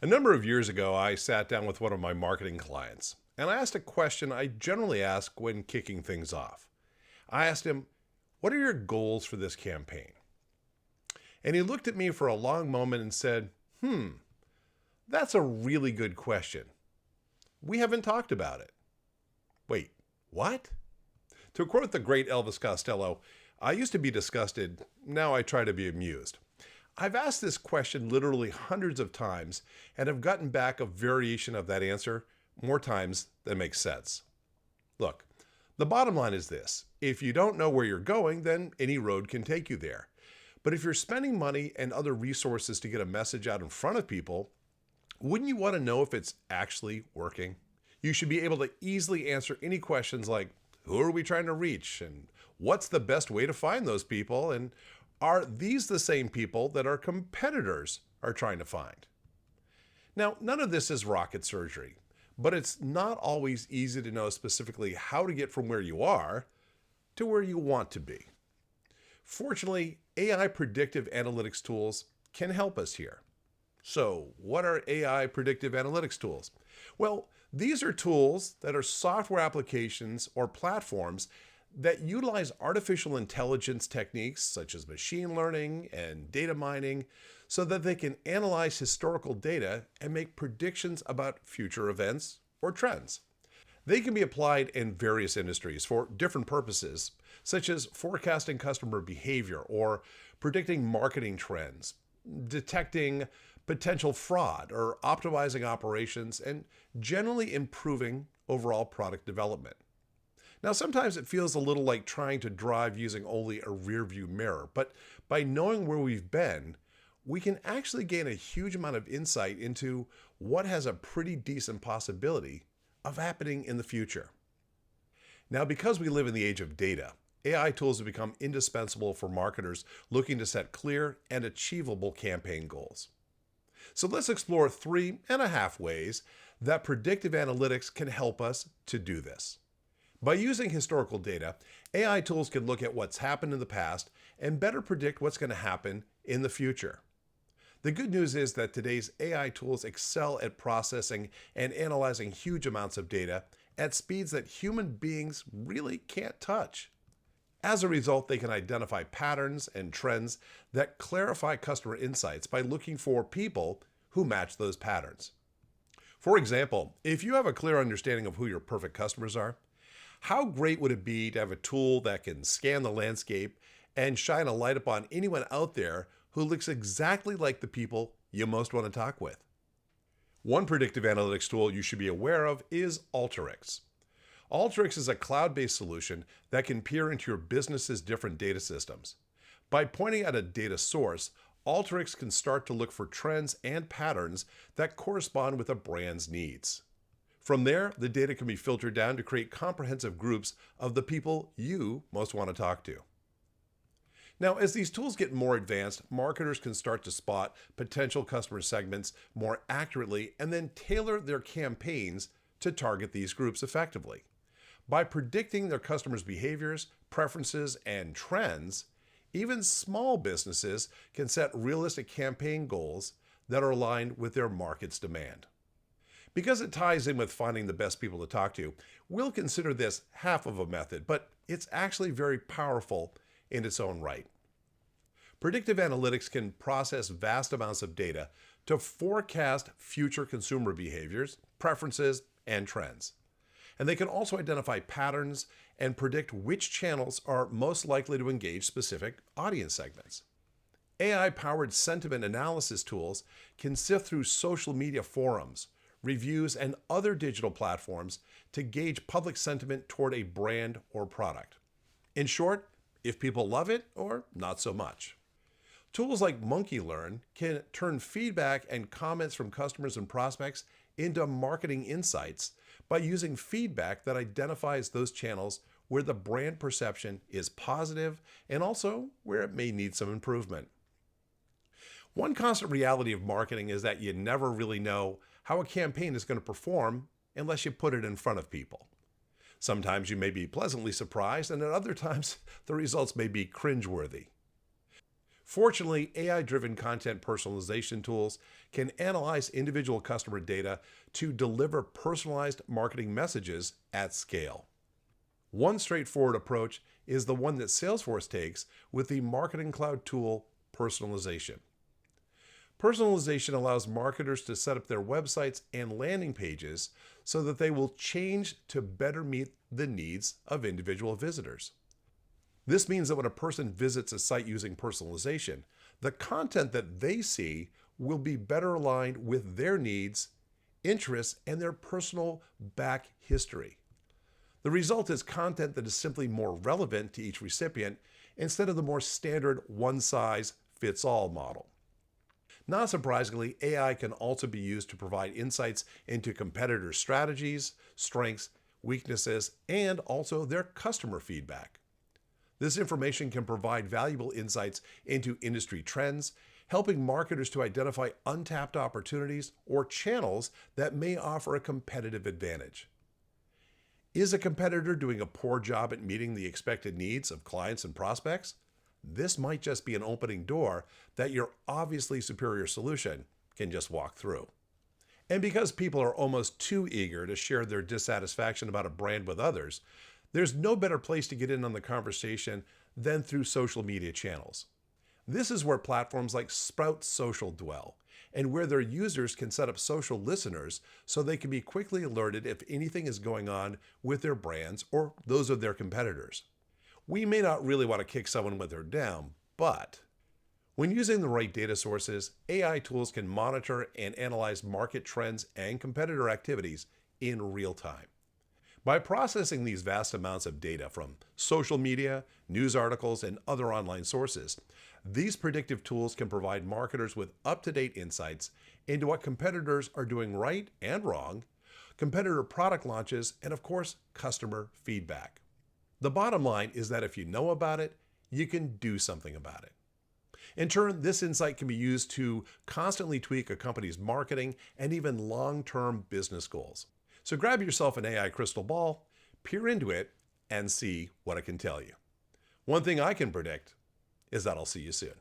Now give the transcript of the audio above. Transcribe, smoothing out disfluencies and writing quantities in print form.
A number of years ago, I sat down with one of my marketing clients and I asked a question I generally ask when kicking things off. I asked him, "What are your goals for this campaign?" And he looked at me for a long moment and said, that's a really good question. We haven't talked about it." Wait, what? To quote the great Elvis Costello, "I used to be disgusted, now I try to be amused." I've asked this question literally hundreds of times and have gotten back a variation of that answer more times than makes sense. Look, the bottom line is this. If you don't know where you're going, then any road can take you there. But if you're spending money and other resources to get a message out in front of people, wouldn't you want to know if it's actually working? You should be able to easily answer any questions like, who are we trying to reach? And what's the best way to find those people? And are these the same people that our competitors are trying to find? Now, none of this is rocket surgery, but it's not always easy to know specifically how to get from where you are to where you want to be. Fortunately, AI predictive analytics tools can help us here. So, what are AI predictive analytics tools? Well, these are tools that are software applications or platforms that utilize artificial intelligence techniques such as machine learning and data mining so that they can analyze historical data and make predictions about future events or trends. They can be applied in various industries for different purposes, such as forecasting customer behavior or predicting marketing trends, detecting potential fraud, or optimizing operations, and generally improving overall product development. Now, sometimes it feels a little like trying to drive using only a rearview mirror, but by knowing where we've been, we can actually gain a huge amount of insight into what has a pretty decent possibility of happening in the future. Now, because we live in the age of data, AI tools have become indispensable for marketers looking to set clear and achievable campaign goals. So let's explore 3.5 ways that predictive analytics can help us to do this. By using historical data, AI tools can look at what's happened in the past and better predict what's going to happen in the future. The good news is that today's AI tools excel at processing and analyzing huge amounts of data at speeds that human beings really can't touch. As a result, they can identify patterns and trends that clarify customer insights by looking for people who match those patterns. For example, if you have a clear understanding of who your perfect customers are, how great would it be to have a tool that can scan the landscape and shine a light upon anyone out there who looks exactly like the people you most want to talk with? One predictive analytics tool you should be aware of is Alteryx. Alteryx is a cloud-based solution that can peer into your business's different data systems. By pointing at a data source, Alteryx can start to look for trends and patterns that correspond with a brand's needs. From there, the data can be filtered down to create comprehensive groups of the people you most want to talk to. Now, as these tools get more advanced, marketers can start to spot potential customer segments more accurately and then tailor their campaigns to target these groups effectively. By predicting their customers' behaviors, preferences, and trends, even small businesses can set realistic campaign goals that are aligned with their market's demand. Because it ties in with finding the best people to talk to, we'll consider this half of a method, but it's actually very powerful in its own right. Predictive analytics can process vast amounts of data to forecast future consumer behaviors, preferences, and trends. And they can also identify patterns and predict which channels are most likely to engage specific audience segments. AI-powered sentiment analysis tools can sift through social media forums, reviews, and other digital platforms to gauge public sentiment toward a brand or product. In short, if people love it or not so much. Tools like MonkeyLearn can turn feedback and comments from customers and prospects into marketing insights by using feedback that identifies those channels where the brand perception is positive and also where it may need some improvement. One constant reality of marketing is that you never really know how a campaign is going to perform unless you put it in front of people. Sometimes you may be pleasantly surprised, and at other times the results may be cringeworthy. Fortunately, AI-driven content personalization tools can analyze individual customer data to deliver personalized marketing messages at scale. One straightforward approach is the one that Salesforce takes with the Marketing Cloud tool personalization. Personalization allows marketers to set up their websites and landing pages so that they will change to better meet the needs of individual visitors. This means that when a person visits a site using personalization, the content that they see will be better aligned with their needs, interests, and their personal back history. The result is content that is simply more relevant to each recipient instead of the more standard one-size-fits-all model. Not surprisingly, AI can also be used to provide insights into competitors' strategies, strengths, weaknesses, and also their customer feedback. This information can provide valuable insights into industry trends, helping marketers to identify untapped opportunities or channels that may offer a competitive advantage. Is a competitor doing a poor job at meeting the expected needs of clients and prospects? This might just be an opening door that your obviously superior solution can just walk through. And because people are almost too eager to share their dissatisfaction about a brand with others, there's no better place to get in on the conversation than through social media channels. This is where platforms like Sprout Social dwell, and where their users can set up social listeners so they can be quickly alerted if anything is going on with their brands or those of their competitors. We may not really want to kick someone when they're down, but when using the right data sources, AI tools can monitor and analyze market trends and competitor activities in real time. By processing these vast amounts of data from social media, news articles, and other online sources, these predictive tools can provide marketers with up-to-date insights into what competitors are doing right and wrong, competitor product launches, and of course, customer feedback. The bottom line is that if you know about it, you can do something about it. In turn, this insight can be used to constantly tweak a company's marketing and even long-term business goals. So grab yourself an AI crystal ball, peer into it, and see what it can tell you. One thing I can predict is that I'll see you soon.